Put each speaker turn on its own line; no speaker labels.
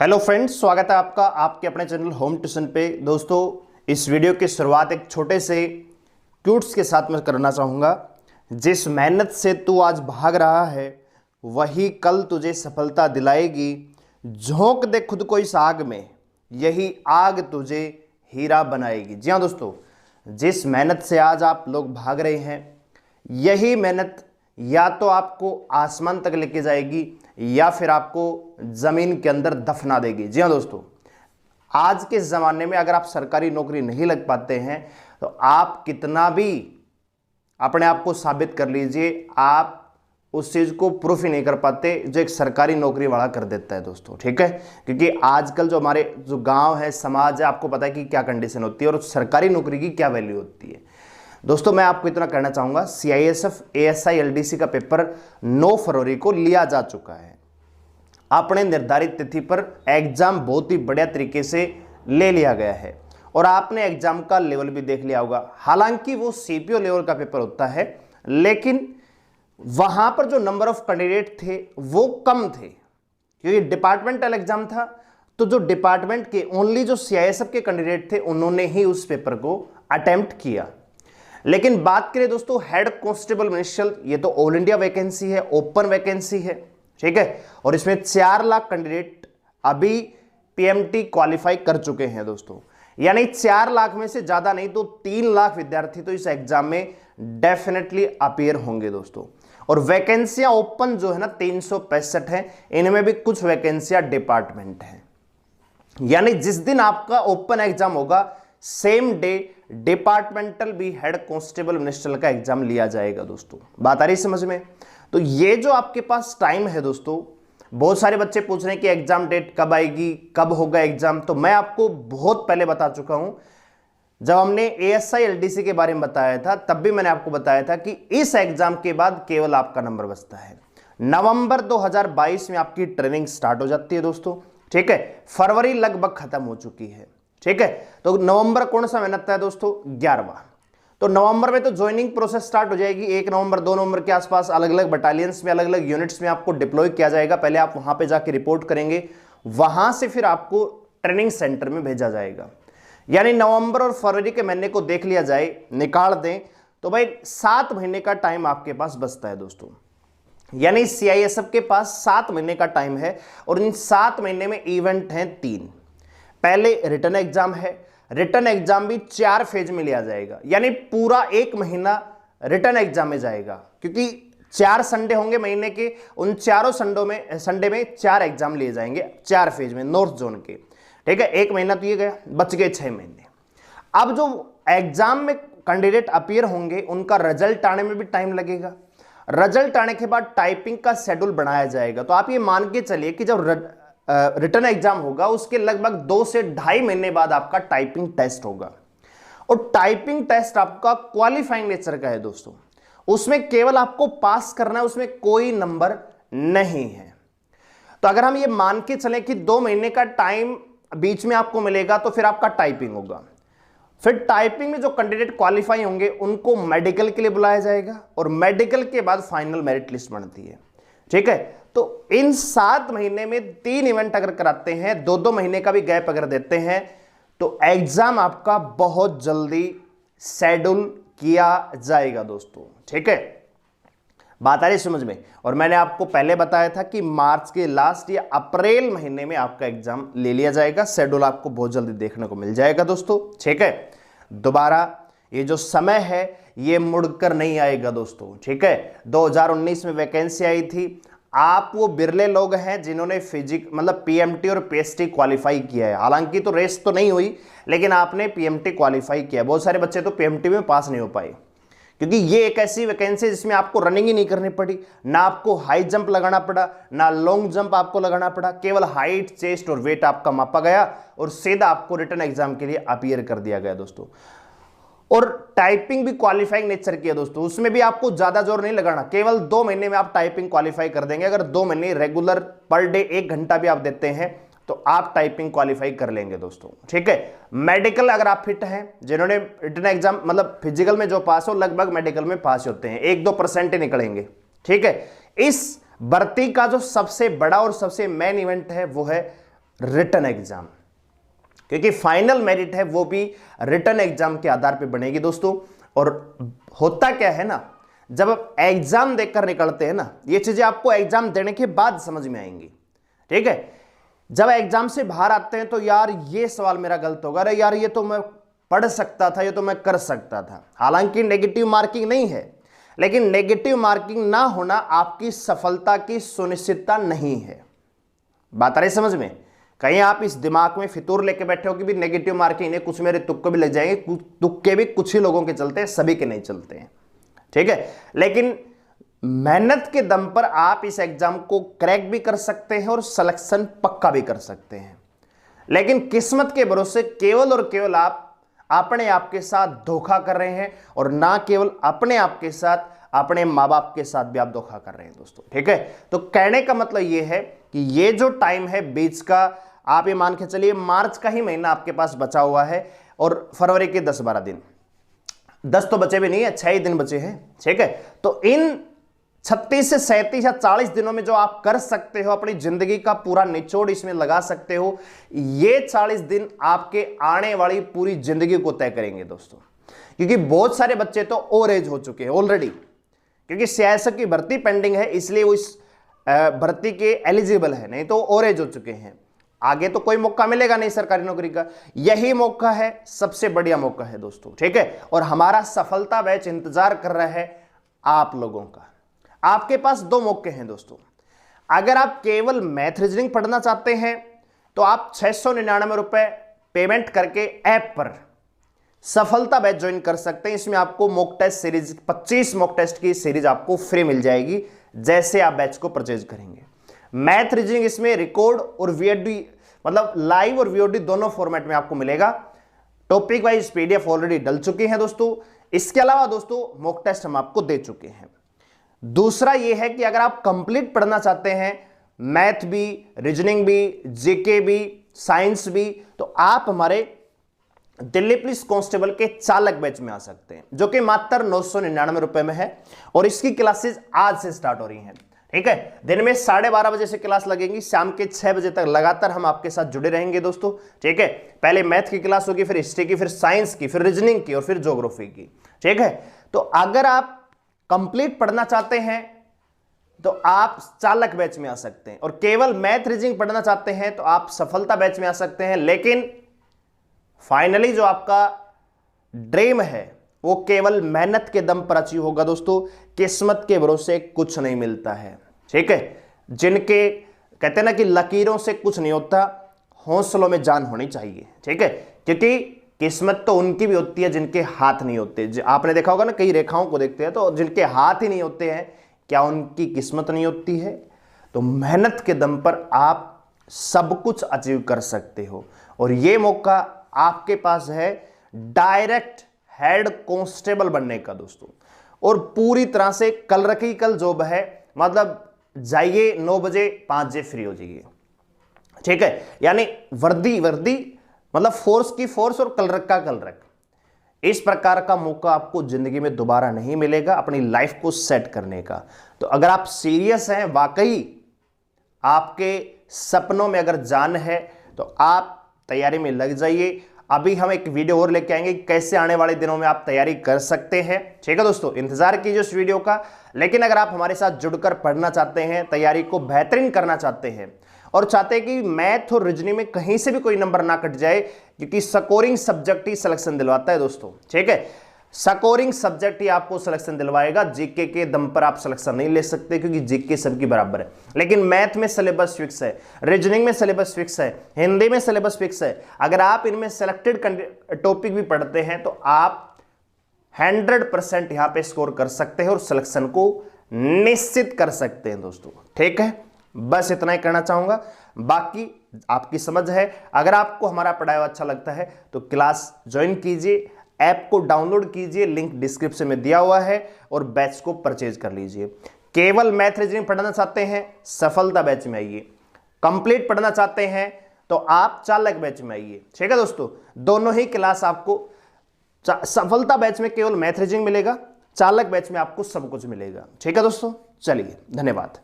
Hello friends, स्वागत है आपका आपके अपने चैनल होम ट्यूशन पे। दोस्तों, इस वीडियो की शुरुआत एक छोटे से क्यूट्स के साथ में करना चाहूँगा। जिस मेहनत से तू आज भाग रहा है वही कल तुझे सफलता दिलाएगी। झोंक दे खुद को इस आग में, यही आग तुझे हीरा बनाएगी। जी हाँ दोस्तों, जिस मेहनत से आज आप लोग भाग रहे हैं यही मेहनत या तो आपको आसमान तक लेके जाएगी या फिर आपको जमीन के अंदर दफना देगी। जी हाँ दोस्तों, आज के ज़माने में अगर आप सरकारी नौकरी नहीं लग पाते हैं तो आप कितना भी अपने आप को साबित कर लीजिए, आप उस चीज़ को प्रूफ ही नहीं कर पाते जो एक सरकारी नौकरी वाला कर देता है दोस्तों। ठीक है, क्योंकि आजकल जो हमारे जो गांव है, समाज है, आपको पता है कि क्या कंडीशन होती है और सरकारी नौकरी की क्या वैल्यू होती है। दोस्तों, मैं आपको इतना कहना चाहूँगा, CISF ASI LDC का पेपर 9 फरवरी को लिया जा चुका है। आपने निर्धारित तिथि पर एग्जाम बहुत ही बढ़िया तरीके से ले लिया गया है और आपने एग्जाम का लेवल भी देख लिया होगा। हालांकि वो CPO लेवल का पेपर होता है, लेकिन वहां पर जो नंबर ऑफ कैंडिडेट थे वो कम थे, क्योंकि डिपार्टमेंटल एग्जाम था। तो जो डिपार्टमेंट के ओनली जो CISF के कैंडिडेट थे उन्होंने ही उस पेपर को अटेम्प्ट किया। लेकिन बात करें दोस्तों हेड कांस्टेबल मिनिस्ट्रियल, ये तो ऑल इंडिया वैकेंसी है, ओपन वैकेंसी है। ठीक है, और इसमें 4 लाख कैंडिडेट अभी PMT क्वालिफाई कर चुके हैं दोस्तों। यानी 4 लाख में से ज्यादा नहीं तो 3 लाख विद्यार्थी तो इस एग्जाम में डेफिनेटली अपीयर होंगे दोस्तों। और वैकेंसियां ओपन जो है ना 365 है, इनमें भी कुछ वैकेंसियां डिपार्टमेंट है। यानी जिस दिन आपका ओपन एग्जाम होगा सेम डे डिपार्टमेंटल भी हेड कांस्टेबल मिनिस्ट्रियल का एग्जाम लिया जाएगा दोस्तों। बात आ रही समझ में? तो ये जो आपके पास टाइम है दोस्तों, बहुत सारे बच्चे पूछ रहे हैं कि एग्जाम डेट कब आएगी, कब होगा एग्जाम। तो मैं आपको बहुत पहले बता चुका हूं, जब हमने ASI LDC के बारे में बताया था तब भी मैंने आपको बताया था कि इस एग्जाम के बाद केवल आपका नंबर बचता है। नवंबर 2022 में आपकी ट्रेनिंग स्टार्ट हो जाती है दोस्तों। ठीक है, फरवरी लगभग खत्म हो चुकी है। ठीक है, तो नवंबर कौन सा महीना है दोस्तों? 11वां। तो नवंबर में तो ज्वाइनिंग प्रोसेस स्टार्ट हो जाएगी। 1 नवंबर 2 नवंबर के आसपास अलग अलग बटालियंस में, अलग अलग यूनिट्स में आपको डिप्लॉय किया जाएगा। पहले आप वहां पे जाके रिपोर्ट करेंगे, वहां से फिर आपको ट्रेनिंग सेंटर में भेजा जाएगा। यानी नवंबर और फरवरी के महीने को देख लिया जाए, निकाल दें तो भाई 7 महीने का टाइम आपके पास बचता है दोस्तों। यानी CISF के पास 7 महीने का टाइम है और इन 7 महीने में इवेंट हैं 3। पहले रिटर्न एग्जाम है, रिटर्न एग्जाम भी 4 फेज में लिया जाएगा। यानी पूरा 1 महीना रिटर्न एग्जाम में जाएगा, क्योंकि 4 संडे होंगे महीने के, उन चारों संडे में 4 एग्जाम लिए जाएंगे 4 फेज में नॉर्थ जोन के। ठीक है, 1 महीना तो ये गया, बच गए 6 महीने। अब जो एग्जाम में कैंडिडेट अपीयर होंगे उनका रिजल्ट आने में भी टाइम लगेगा। रिजल्ट आने के बाद टाइपिंग का शेड्यूल बनाया जाएगा। तो आप ये मान के चलिए कि जब रिटर्न एग्जाम होगा उसके लगभग 2 से 2.5 महीने बाद आपका टाइपिंग टेस्ट होगा। और टाइपिंग टेस्ट आपका क्वालिफाइंग नेचर का है दोस्तों, उसमें केवल आपको पास करना है, उसमें कोई नंबर नहीं है। तो अगर हम ये मान के चलें कि 2 महीने का टाइम बीच में आपको मिलेगा तो फिर आपका टाइपिंग होगा। फिर टाइपिंग में जो कैंडिडेट क्वालिफाई होंगे उनको मेडिकल के लिए बुलाया जाएगा और मेडिकल के बाद फाइनल मेरिट लिस्ट बनती है। ठीक है, तो इन 7 महीने में 3 इवेंट अगर कराते हैं, 2-2 महीने का भी गैप अगर देते हैं, तो एग्जाम आपका बहुत जल्दी शेड्यूल किया जाएगा दोस्तों। ठीक है, बात आ रही समझ में? और मैंने आपको पहले बताया था कि मार्च के लास्ट या अप्रैल महीने में आपका एग्जाम ले लिया जाएगा। शेड्यूल आपको बहुत जल्दी देखने को मिल जाएगा दोस्तों। ठीक है, दोबारा ये जो समय है ये मुड़कर नहीं आएगा दोस्तों। ठीक है, 2019 में वैकेंसी आई थी। आप वो बिरले लोग हैं जिन्होंने मतलब PMT और PST क्वालिफाई किया है। हालांकि तो रेस तो नहीं हुई, लेकिन आपने PMT क्वालिफाई किया। बहुत सारे बच्चे तो PMT में पास नहीं हो पाए, क्योंकि ये एक ऐसी वैकेंसी है जिसमें आपको रनिंग ही नहीं करनी पड़ी, ना आपको हाई जंप लगाना पड़ा, ना लॉन्ग जंप आपको लगाना पड़ा। केवल हाइट, चेस्ट और वेट आपका मापा गया और सीधा आपको रिटर्न एग्जाम के लिए अपीयर कर दिया गया दोस्तों। और टाइपिंग भी क्वालिफाइंग नेचर की है दोस्तों, उसमें भी आपको ज्यादा जोर नहीं लगाना। केवल 2 महीने में आप टाइपिंग क्वालिफाई कर देंगे। अगर 2 महीने रेगुलर पर डे 1 घंटा भी आप देते हैं तो आप टाइपिंग क्वालिफाई कर लेंगे दोस्तों। ठीक है, मेडिकल अगर आप फिट हैं, जिन्होंने रिटन एग्जाम मतलब फिजिकल में जो पास हो, लगभग मेडिकल में पास होते हैं, 1-2% ही निकलेंगे। ठीक है, इस भर्ती का जो सबसे बड़ा और सबसे मेन इवेंट है वो है रिटन एग्जाम, क्योंकि फाइनल मेरिट है वो भी रिटन एग्जाम के आधार पर बनेगी दोस्तों। और होता क्या है ना, जब आप एग्जाम देकर निकलते हैं ना, ये चीजें आपको एग्जाम देने के बाद समझ में आएंगी, ठीक है। जब एग्जाम से बाहर आते हैं तो यार ये सवाल मेरा गलत होगा, अरे यार ये तो मैं पढ़ सकता था, ये तो मैं कर सकता था। हालांकि नेगेटिव मार्किंग नहीं है, लेकिन नेगेटिव मार्किंग ना होना आपकी सफलता की सुनिश्चितता नहीं है। बात आ रही समझ में? कहीं आप इस दिमाग में फितूर लेके बैठे हो कि भी नेगेटिव मार्किंग है, कुछ मेरे तुक्के भी लग जाएंगे, तुक्के भी कुछ ही लोगों के चलते हैं, सभी के नहीं चलते हैं, ठीक है। लेकिन मेहनत के दम पर आप इस एग्जाम को क्रैक भी कर सकते हैं और सिलेक्शन पक्का भी कर सकते हैं। लेकिन किस्मत के भरोसे केवल और केवल आप अपने आप के साथ धोखा कर रहे हैं, और ना केवल अपने आप के साथ, अपने माँ बाप के साथ भी आप धोखा कर रहे हैं दोस्तों, ठीक है। तो कहने का मतलब यह है कि ये जो टाइम है बीच का, आप ये मान के चलिए मार्च का ही महीना आपके पास बचा हुआ है, और फरवरी के 10-12 दिन, 10 तो बचे भी नहीं है, 6 ही दिन बचे हैं, ठीक है। तो इन 36 से 37 या 40 दिनों में जो आप कर सकते हो, अपनी जिंदगी का पूरा निचोड़ इसमें लगा सकते हो, ये 40 दिन आपके आने वाली पूरी जिंदगी को तय करेंगे दोस्तों। क्योंकि बहुत सारे बच्चे तो ओवर एज हो चुके हैं ऑलरेडी, क्योंकि सियासत की भर्ती पेंडिंग है, इसलिए वो इस भर्ती के एलिजिबल है, नहीं तो ओवर एज हो चुके हैं। आगे तो कोई मौका मिलेगा नहीं सरकारी नौकरी का, यही मौका है, सबसे बढ़िया मौका है दोस्तों, ठीक है। और हमारा सफलता बैच इंतजार कर रहा है आप लोगों का। आपके पास 2 मौके हैं दोस्तों। अगर आप केवल मैथ रीजनिंग पढ़ना चाहते हैं तो आप 699 रुपए पेमेंट करके ऐप पर सफलता बैच ज्वाइन कर सकते हैं। इसमें आपको mock test series, 25 mock test की सीरीज आपको फ्री मिल जाएगी जैसे आप बैच को परचेज करेंगे। मैथ रीजनिंग इसमें रिकॉर्ड और वीओडी, मतलब लाइव और वीओडी दोनों फॉर्मेट में आपको मिलेगा। टॉपिक वाइज पीडीएफ ऑलरेडी डल चुके हैं दोस्तों। इसके अलावा दोस्तों मॉक टेस्ट हम आपको दे चुके हैं। दूसरा यह है कि अगर आप कंप्लीट पढ़ना चाहते हैं, मैथ भी, रीजनिंग भी, जीके भी, साइंस भी, तो आप हमारे दिल्ली पुलिस कांस्टेबल के चालक बैच में आ सकते हैं, जो कि मात्र 999 रुपए में है। और इसकी क्लासेस आज से स्टार्ट हो रही हैं, ठीक है। दिन में 12:30 बजे से क्लास लगेगी, शाम के 6 बजे तक लगातार हम आपके साथ जुड़े रहेंगे दोस्तों, ठीक है। पहले मैथ की क्लास होगी, फिर हिस्ट्री की, फिर साइंस की, फिर रीजनिंग की और फिर ज्योग्राफी की, ठीक है। तो अगर आप कंप्लीट पढ़ना चाहते हैं तो आप चालक बैच में आ सकते हैं, और केवल मैथ रीजनिंग पढ़ना चाहते हैं तो आप सफलता बैच में आ सकते हैं। लेकिन फाइनली जो आपका ड्रीम है वो केवल मेहनत के दम पर अचीव होगा दोस्तों। किस्मत के भरोसे कुछ नहीं मिलता है, ठीक है। जिनके कहते हैं ना कि लकीरों से कुछ नहीं होता, हौसलों में जान होनी चाहिए, ठीक है। क्योंकि किस्मत तो उनकी भी होती है जिनके हाथ नहीं होते। आपने देखा होगा ना, कई रेखाओं को देखते हैं तो जिनके हाथ ही नहीं होते हैं, क्या उनकी किस्मत नहीं होती है? तो मेहनत के दम पर आप सब कुछ अचीव कर सकते हो, और ये मौका आपके पास है डायरेक्ट हेड कांस्टेबल बनने का दोस्तों। और पूरी तरह से कल रखी कल जॉब है, मतलब जाइए 9 बजे 5 बजे फ्री हो जाइए, ठीक है। यानी वर्दी मतलब फोर्स की फोर्स और कल रख का कल रख। इस प्रकार का मौका आपको जिंदगी में दोबारा नहीं मिलेगा अपनी लाइफ को सेट करने का। तो अगर आप सीरियस हैं, वाकई आपके सपनों में अगर जान है, तो आप तैयारी में लग जाइए। अभी हम एक वीडियो और लेके आएंगे कैसे आने वाले दिनों में आप तैयारी कर सकते हैं, ठीक है दोस्तों। इंतजार कीजिए उस वीडियो का। लेकिन अगर आप हमारे साथ जुड़कर पढ़ना चाहते हैं, तैयारी को बेहतरीन करना चाहते हैं, और चाहते हैं कि मैथ और रीजनिंग में कहीं से भी कोई नंबर ना कट जाए, क्योंकि स्कोरिंग सब्जेक्ट ही सिलेक्शन दिलवाता है दोस्तों, ठीक है। स्कोरिंग सब्जेक्ट ही आपको सिलेक्शन दिलवाएगा। जीके के दम पर आप सिलेक्शन नहीं ले सकते, क्योंकि जीके सबकी बराबर है। लेकिन मैथ में सिलेबस फिक्स है, रीजनिंग में सिलेबस फिक्स है, हिंदी में सिलेबस फिक्स है। अगर आप इनमें सेलेक्टेड टॉपिक भी पढ़ते हैं तो आप 100% यहां पे स्कोर कर सकते हैं और सिलेक्शन को निश्चित कर सकते हैं दोस्तों, ठीक है। बस इतना ही कहना चाहूंगा, बाकी आपकी समझ है। अगर आपको हमारा पढ़ाया अच्छा लगता है तो क्लास ज्वाइन कीजिए, ऐप को डाउनलोड कीजिए, लिंक डिस्क्रिप्शन में दिया हुआ है, और बैच को परचेज कर लीजिए। केवल मैथ रीजनिंग पढ़ना चाहते हैं, सफलता बैच में आइए। कंप्लीट पढ़ना चाहते हैं तो आप चालक बैच में आइए, ठीक है दोस्तों। दोनों ही क्लास आपको, सफलता बैच में केवल मैथ रीजनिंग मिलेगा, चालक बैच में आपको सब कुछ मिलेगा, ठीक है दोस्तों। चलिए, धन्यवाद।